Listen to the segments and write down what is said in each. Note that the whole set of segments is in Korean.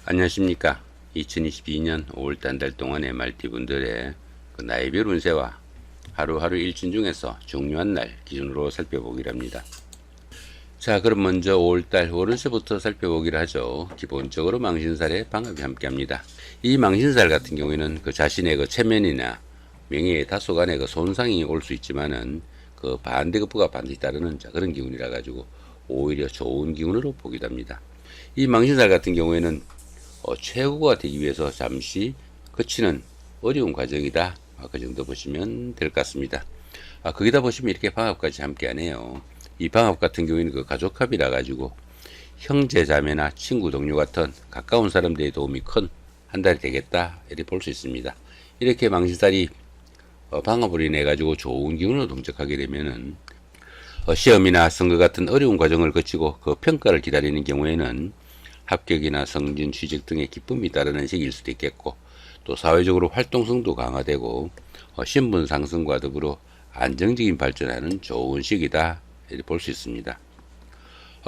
안녕하십니까. 2022년 5월달 한 달 동안의 말띠분들의 나이별 운세와 하루하루 일진 중에서 중요한 날 기준으로 살펴보기로 합니다. 자, 그럼 먼저 5월달 월운세부터 살펴보기로 하죠. 기본적으로 망신살에 방합이 함께합니다. 이 망신살 같은 경우에는 자신의 체면이나 명예에 다소간의 손상이 올 수 있지만은 반대급부가 반드시 따르는 그런 기운이라 가지고 오히려 좋은 기운으로 보기도 합니다. 이 망신살 같은 경우에는 최고가 되기 위해서 잠시 거치는 어려운 과정이다. 그 정도 보시면 될 것 같습니다. 거기다 보시면 이렇게 방합까지 함께 하네요. 이 방합 같은 경우에는 가족합이라 가지고 형제 자매나 친구 동료 같은 가까운 사람들의 도움이 큰 한 달이 되겠다 이렇게 볼 수 있습니다. 이렇게 망신살이 방합으로 인해 가지고 좋은 기운으로 동작하게 되면은 시험이나 선거 같은 어려운 과정을 거치고 평가를 기다리는 경우에는 합격이나 승진, 취직 등의 기쁨이 따르는 시기일 수도 있겠고, 또 사회적으로 활동성도 강화되고 신분 상승과 더불어 안정적인 발전하는 좋은 시기다 이렇게 볼 수 있습니다.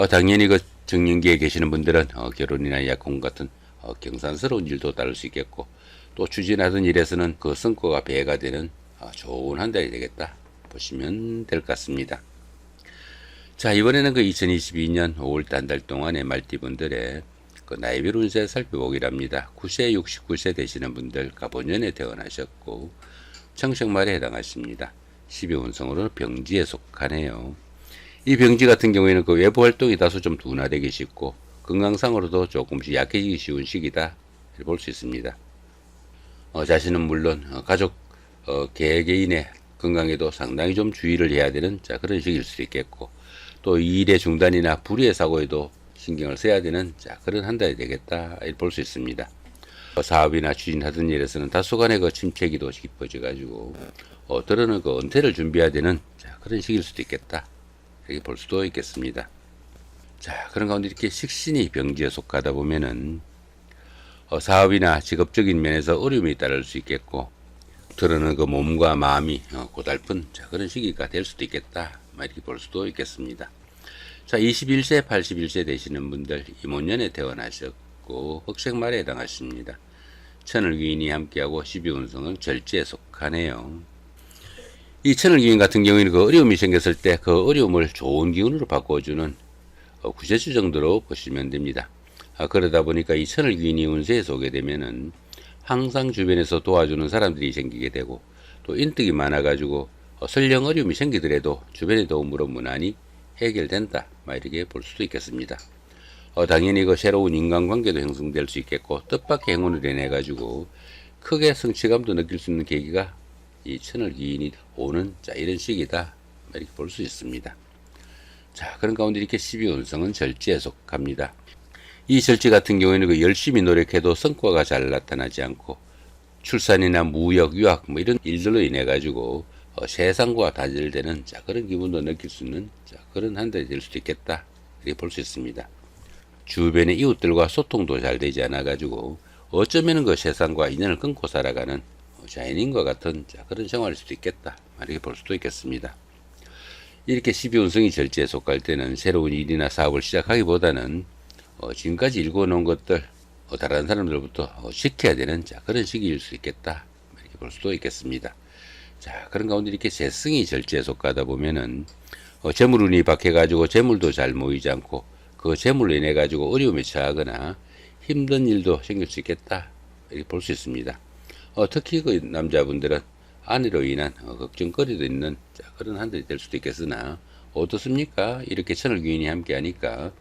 당연히 정년기에 계시는 분들은 결혼이나 약혼 같은 경산스러운 일도 따를 수 있겠고, 또 추진하던 일에서는 성과가 배가 되는 좋은 한 달이 되겠다 보시면 될 것 같습니다. 자, 이번에는 2022년 5월달 한 달 동안의 말띠분들의 나이별 운세 살펴보기로 합니다. 9세, 69세 되시는 분들 갑오년에 태어나셨고 청생말에 해당하십니다. 12운성으로 병지에 속하네요. 이 병지 같은 경우에는 외부 활동이 다소 좀 둔화되기 쉽고 건강상으로도 조금씩 약해지기 쉬운 시기다 볼 수 있습니다. 자신은 물론 가족 개개인의 건강에도 상당히 좀 주의를 해야 되는 그런 시기일 수도 있겠고, 또 일의 중단이나 불의의 사고에도 신경을 써야 되는 그런 한 달이 되겠다 볼 수 있습니다. 사업이나 추진하던 일에서는 다소간의 침체기도 깊어져 가지고 때로는 은퇴를 준비해야 되는 그런 시기일 수도 있겠다 이렇게 볼 수도 있겠습니다. 자, 그런 가운데 이렇게 식신이 병지에 속하다 보면은 사업이나 직업적인 면에서 어려움이 따를 수 있겠고, 때로는 몸과 마음이 고달픈 그런 시기가 될 수도 있겠다 이렇게 볼 수도 있겠습니다. 자, 21세, 81세 되시는 분들 임원년에 태어나셨고 흑색말에 해당하십니다. 천을귀인이 함께하고 12운성은 절지에 속하네요. 이 천을귀인 같은 경우에는 어려움이 생겼을 때 어려움을 좋은 기운으로 바꿔주는 구세주 정도로 보시면 됩니다. 그러다 보니까 이 천을귀인이 운세에 오게 되면은 항상 주변에서 도와주는 사람들이 생기게 되고, 또 인덕이 많아가지고 설령 어려움이 생기더라도 주변의 도움으로 무난히 해결된다 이렇게 볼 수도 있겠습니다. 당연히 새로운 인간관계도 형성될 수 있겠고, 뜻밖의 행운을 인해 가지고 크게 성취감도 느낄 수 있는 계기가 이 천을귀인이 오는 이런 시기다 이렇게 볼 수 있습니다. 자, 그런 가운데 이렇게 12운성은 절지에 속합니다. 이 절지 같은 경우에는 열심히 노력해도 성과가 잘 나타나지 않고 출산이나 무역, 유학 이런 일들로 인해 가지고 세상과 단절되는 그런 기분도 느낄 수 있는 그런 한 달이 될 수도 있겠다 이렇게 볼 수 있습니다. 주변의 이웃들과 소통도 잘 되지 않아 가지고 어쩌면은 세상과 인연을 끊고 살아가는 자연인과 같은 그런 생활일 수도 있겠다 이렇게 볼 수도 있겠습니다. 이렇게 12운성이 절지에 속할 때는 새로운 일이나 사업을 시작하기보다는 지금까지 읽어놓은 것들 다른 사람들부터 지켜야 되는 그런 시기일 수 있겠다 이렇게 볼 수도 있겠습니다. 자, 그런 가운데 이렇게 재성이 절지에 속하다 보면은 재물운이 박해가지고 재물도 잘 모이지 않고 재물로 인해 가지고 어려움에 처하거나 힘든 일도 생길 수 있겠다 이렇게 볼 수 있습니다. 특히 남자분들은 아내로 인한 걱정거리도 있는 그런 한 달이 될 수도 있겠으나 어떻습니까? 이렇게 천을귀인이 함께 하니까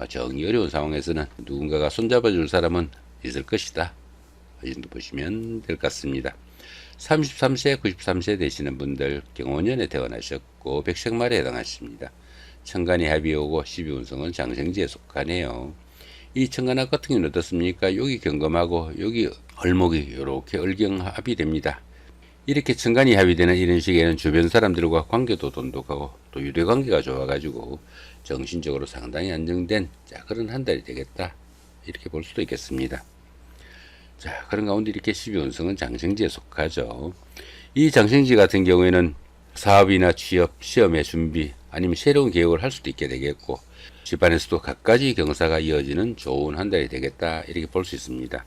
정이 어려운 상황에서는 누군가가 손잡아줄 사람은 있을 것이다 이 정도 보시면 될 것 같습니다. 33세, 93세 되시는 분들 경호년에 태어나셨고 백색말에 해당하십니다. 천간이 합이 오고 12운성은 장생지에 속하네요. 이 천간합 같은 경우는 어떻습니까? 여기 경금하고 여기 을목이 이렇게 을경합이 됩니다. 이렇게 천간이 합의되는 이런 시기에는 주변 사람들과 관계도 돈독하고 또 유대관계가 좋아가지고 정신적으로 상당히 안정된 그런 한 달이 되겠다 이렇게 볼 수도 있겠습니다. 자, 그런 가운데 이렇게 12운성은 장생지에 속하죠. 이 장생지 같은 경우에는 사업이나 취업, 시험의 준비 아니면 새로운 계획을 할 수도 있게 되겠고, 집안에서도 갖가지 경사가 이어지는 좋은 한 달이 되겠다 이렇게 볼 수 있습니다.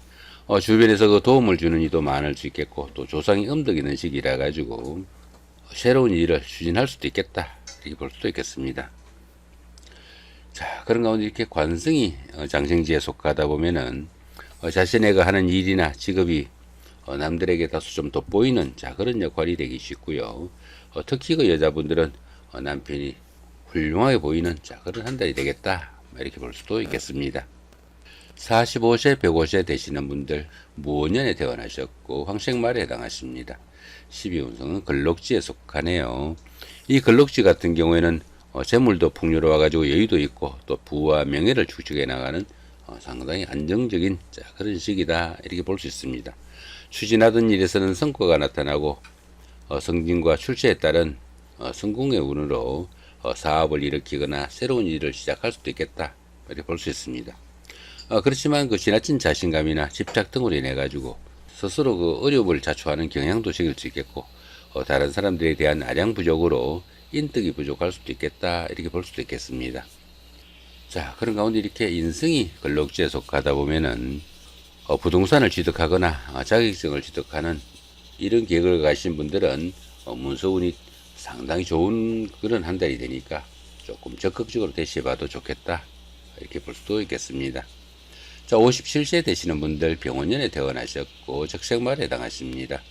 주변에서 그 도움을 주는 이도 많을 수 있겠고 또 조상이 음덕이는 시기라 가지고 새로운 일을 추진할 수도 있겠다 이렇게 볼 수도 있겠습니다. 자, 그런 가운데 이렇게 관성이 장생지에 속하다 보면은 자신의 그 하는 일이나 직업이 남들에게 다소 좀 돋보이는 자 그런 역할이 되기 쉽고요. 특히 그 여자분들은 남편이 훌륭하게 보이는 자 그런 한 달이 되겠다 이렇게 볼 수도 있겠습니다. 45세 105세 되시는 분들 무원년에 태어나셨고 황색말에 해당하십니다. 12운성은 걸록지에 속하네요. 이 걸록지 같은 경우에는 재물도 풍요로워 가지고 여유도 있고 또 부와 명예를 축적해 나가는 상당히 안정적인 자 그런 시기다 이렇게 볼 수 있습니다. 추진하던 일에서는 성과가 나타나고 성진과 출세에 따른 성공의 운으로 사업을 일으키거나 새로운 일을 시작할 수도 있겠다 이렇게 볼 수 있습니다. 그렇지만 그 지나친 자신감이나 집착 등으로 인해 가지고 스스로 그 어려움을 자초하는 경향도 생길 수 있겠고 다른 사람들에 대한 아량 부족으로 인덕이 부족할 수도 있겠다 이렇게 볼 수도 있겠습니다. 자, 그런 가운데 이렇게 인성이 걸록지에 속하다 보면은 부동산을 취득하거나 자격증을 취득하는 이런 계획을 가신 분들은 문서운이 상당히 좋은 그런 한 달이 되니까 조금 적극적으로 대시해봐도 좋겠다 이렇게 볼 수도 있겠습니다. 자, 57세 되시는 분들 병원년에 태어나셨고 적색말에 해당하십니다.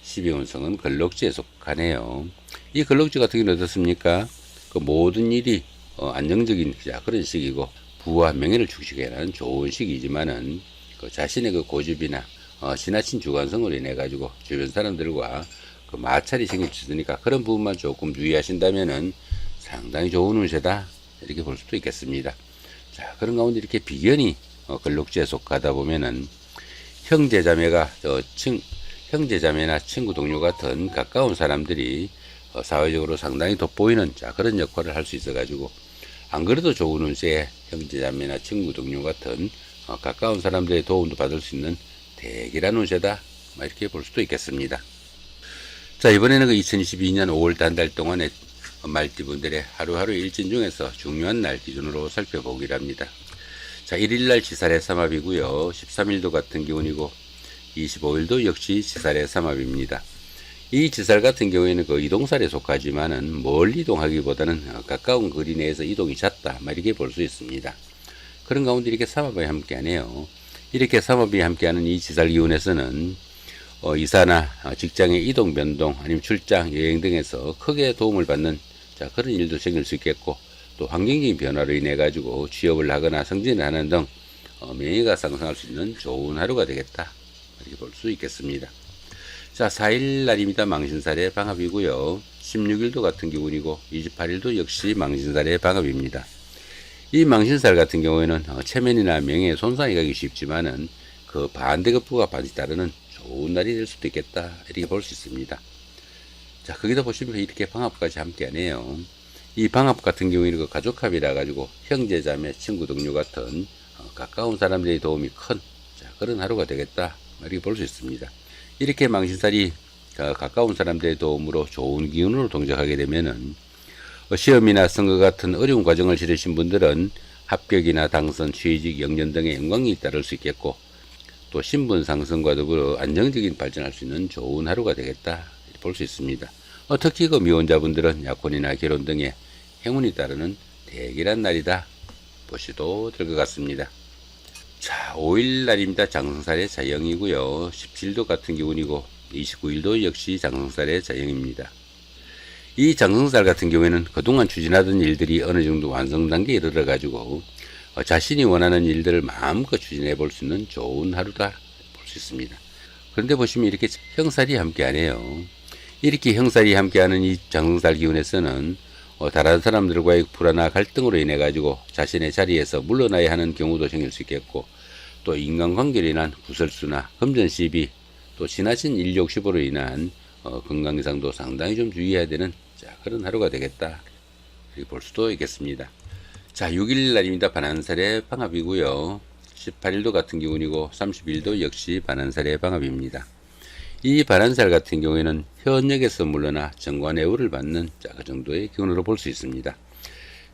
12운성은 걸록지에 속하네요. 이 걸록지 같은 경우는 어떻습니까? 그 모든 일이 안정적인 그런 시기고 부와 명예를 축적해 나가는 좋은 시기지만은 그 자신의 그 고집이나 지나친 주관성으로 인해 가지고 주변 사람들과 그 마찰이 생길 수 있으니까 그런 부분만 조금 유의하신다면은 상당히 좋은 운세다 이렇게 볼 수도 있겠습니다. 자, 그런 가운데 이렇게 비견이 걸록지에 속하다 보면은 형제자매가 형제자매나 친구 동료 같은 가까운 사람들이 사회적으로 상당히 돋보이는 자 그런 역할을 할 수 있어 가지고 안 그래도 좋은 운세에 형제자매나 친구 동료 같은 가까운 사람들의 도움도 받을 수 있는 대기란 운세다 이렇게 볼 수도 있겠습니다. 자, 이번에는 그 2022년 5월 한 달 동안의 말띠분들의 하루하루 일진 중에서 중요한 날 기준으로 살펴보기로 합니다. 자, 1일날 지살의 삼합이고요. 13일도 같은 기운이고 25일도 역시 지살의 삼합입니다. 이 지살 같은 경우에는 그 이동살에 속하지만은 멀리 이동하기보다는 가까운 거리 내에서 이동이 잦다 이렇게 볼 수 있습니다. 그런 가운데 이렇게 삼합이 함께하네요. 이렇게 삼합이 함께하는 이 지살 기운에서는 이사나 직장의 이동 변동 아니면 출장 여행 등에서 크게 도움을 받는 자 그런 일도 생길 수 있겠고 또 환경적인 변화로 인해 가지고 취업을 하거나 승진을 하는 등 명예가 상승할 수 있는 좋은 하루가 되겠다 이렇게 볼 수 있겠습니다. 자, 4일 날입니다. 망신살의 방합이고요. 16일도 같은 기운이고 28일도 역시 망신살의 방합입니다. 이 망신살 같은 경우에는 체면이나 명예에 손상이 가기 쉽지만은 그 반대급부가 반드시 따르는 좋은 날이 될 수도 있겠다 이렇게 볼 수 있습니다. 자, 거기다 보시면 이렇게 방합까지 함께하네요. 이 방합 같은 경우에는 그 가족합이라 가지고 형제자매 친구 동료 같은 가까운 사람들의 도움이 큰 자, 그런 하루가 되겠다 이렇게 볼 수 있습니다. 이렇게 망신살이 가까운 사람들의 도움으로 좋은 기운으로 동작하게 되면은 시험이나 선거 같은 어려운 과정을 치르신 분들은 합격이나 당선, 취직, 영년 등의 영광이 따를 수 있겠고 또 신분 상승과 더불어 안정적인 발전할 수 있는 좋은 하루가 되겠다 볼 수 있습니다. 특히 그 미혼자분들은 약혼이나 결혼 등의 행운이 따르는 대기란 날이다 보시도 될 것 같습니다. 자, 5일 날입니다. 장성살의 자영이고요. 17도 같은 기운이고 29일도 역시 장성살의 자영입니다. 이 장성살 같은 경우에는 그동안 추진하던 일들이 어느 정도 완성 단계에 이르러 가지고 자신이 원하는 일들을 마음껏 추진해 볼 수 있는 좋은 하루다 볼 수 있습니다. 그런데 보시면 이렇게 형살이 함께하네요. 이렇게 형살이 함께하는 이 장성살 기운에서는 다른 사람들과의 불화나 갈등으로 인해 가지고 자신의 자리에서 물러나야 하는 경우도 생길 수 있겠고 또 인간관계로 인한 구설수나 금전시비 또 지나친 일욕심으로 인한 건강 이상도 상당히 좀 주의해야 되는 자 그런 하루가 되겠다 이렇게 볼 수도 있겠습니다. 자, 6일 날입니다. 반한살의 방합이고요. 18일도 같은 기운이고 30일도 역시 반한살의 방합입니다. 이 반한살 같은 경우에는 현역에서 물러나 정관애우를 받는 자, 그 정도의 기운으로 볼 수 있습니다.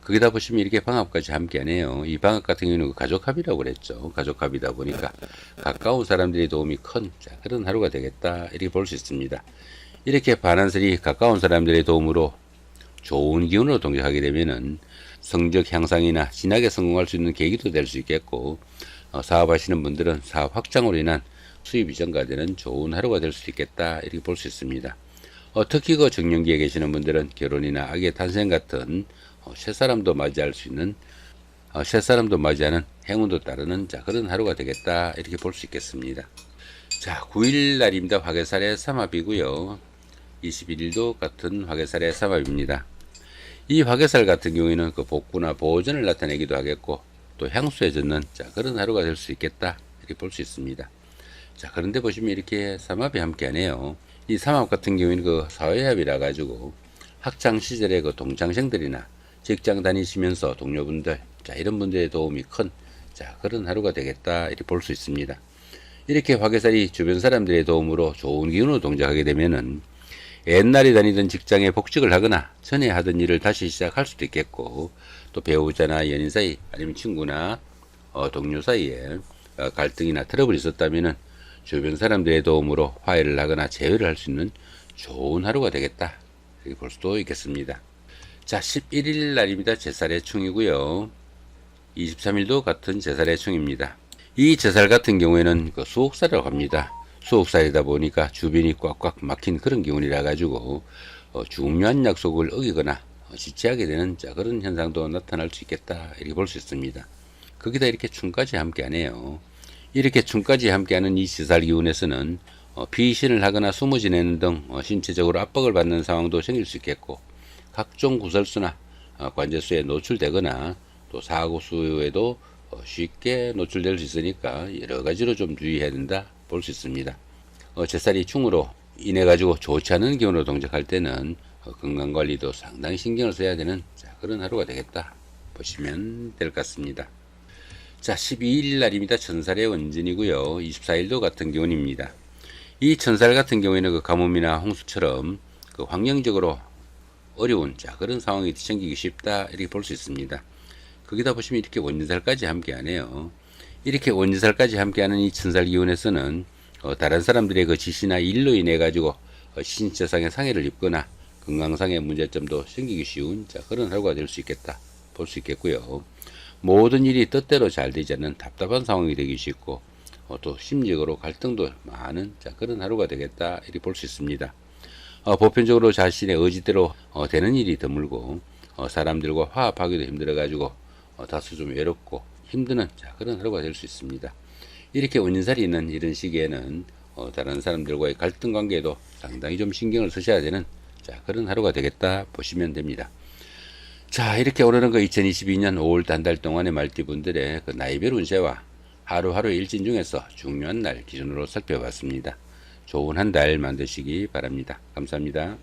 거기다 보시면 이렇게 방합까지 함께 하네요. 이 방합 같은 경우는 가족합이라고 그랬죠. 가족합이다 보니까 가까운 사람들의 도움이 큰 그런 하루가 되겠다 이렇게 볼 수 있습니다. 이렇게 반환설이 가까운 사람들의 도움으로 좋은 기운으로 동작하게 되면은 성적 향상이나 진하게 성공할 수 있는 계기도 될 수 있겠고, 사업하시는 분들은 사업 확장으로 인한 수입이 증가되는 좋은 하루가 될 수 있겠다 이렇게 볼 수 있습니다. 특히 그 정년기에 계시는 분들은 결혼이나 아기의 탄생 같은 새사람도 맞이할 수 있는 새사람도 맞이하는 행운도 따르는 그런 하루가 되겠다 이렇게 볼 수 있겠습니다. 자, 9일 날입니다. 화개살의 삼합이고요. 21일도 같은 화개살의 삼합입니다. 이 화개살 같은 경우에는 그 복구나 보존을 나타내기도 하겠고, 또 향수에 젖는 그런 하루가 될 수 있겠다 이렇게 볼 수 있습니다. 자, 그런데 보시면 이렇게 삼합이 함께 하네요. 이 삼합 같은 경우에는 그 사회합이라 가지고 학창 시절의 그 동창생들이나 직장 다니시면서 동료분들, 이런 분들의 도움이 큰 그런 하루가 되겠다 이렇게 볼 수 있습니다. 이렇게 화개살이 주변 사람들의 도움으로 좋은 기운으로 동작하게 되면은 옛날에 다니던 직장에 복직을 하거나 전에 하던 일을 다시 시작할 수도 있겠고, 또 배우자나 연인 사이 아니면 친구나 동료 사이에 갈등이나 트러블이 있었다면은 주변 사람들의 도움으로 화해를 하거나 재회를 할 수 있는 좋은 하루가 되겠다 이렇게 볼 수도 있겠습니다. 자, 11일 날입니다. 제살의 충이고요. 23일도 같은 제살의 충입니다. 이 제살 같은 경우에는 그 수옥살이라고 합니다. 수옥살이다 보니까 주변이 꽉꽉 막힌 그런 기운이라 가지고 중요한 약속을 어기거나 지체하게 되는 그런 현상도 나타날 수 있겠다 이렇게 볼 수 있습니다. 거기다 이렇게 충까지 함께 하네요. 이렇게 충까지 함께하는 이 제살 기운에서는 피신을 하거나 숨어 지내는 등 신체적으로 압박을 받는 상황도 생길 수 있겠고, 각종 구설수나 관제수에 노출되거나 또 사고수에도 쉽게 노출될 수 있으니까 여러가지로 좀 주의해야 된다 볼 수 있습니다. 제살이 충으로 인해 가지고 좋지 않은 기운으로 동작할 때는 건강관리도 상당히 신경을 써야 되는 그런 하루가 되겠다 보시면 될 것 같습니다. 자, 12일 날입니다. 천살의 원진이고요. 24일도 같은 기운입니다. 이 천살 같은 경우에는 그 가뭄이나 홍수처럼 그 환경적으로 어려운 그런 상황이 생기기 쉽다 이렇게 볼 수 있습니다. 거기다 보시면 이렇게 원진살까지 함께 하네요. 이렇게 원진살까지 함께하는 이 천살 기운에서는 다른 사람들의 그 지시나 일로 인해 가지고 신체상의 상해를 입거나 건강상의 문제점도 생기기 쉬운 그런 하루가 될 수 있겠다 볼 수 있겠고요. 모든 일이 뜻대로 잘 되지 않는 답답한 상황이 되기 쉽고, 또 심리적으로 갈등도 많은 그런 하루가 되겠다 이렇게 볼 수 있습니다. 보편적으로 자신의 의지대로 되는 일이 드물고, 사람들과 화합하기도 힘들어 가지고 다소 좀 외롭고 힘드는 그런 하루가 될 수 있습니다. 이렇게 원진살이 있는 이런 시기에는 다른 사람들과의 갈등 관계에도 상당히 좀 신경을 쓰셔야 되는 그런 하루가 되겠다 보시면 됩니다. 자, 이렇게 오늘은 그 2022년 5월 한 달 동안의 말띠분들의 그 나이별 운세와 하루하루 일진 중에서 중요한 날 기준으로 살펴봤습니다. 좋은 한 달 만드시기 바랍니다. 감사합니다.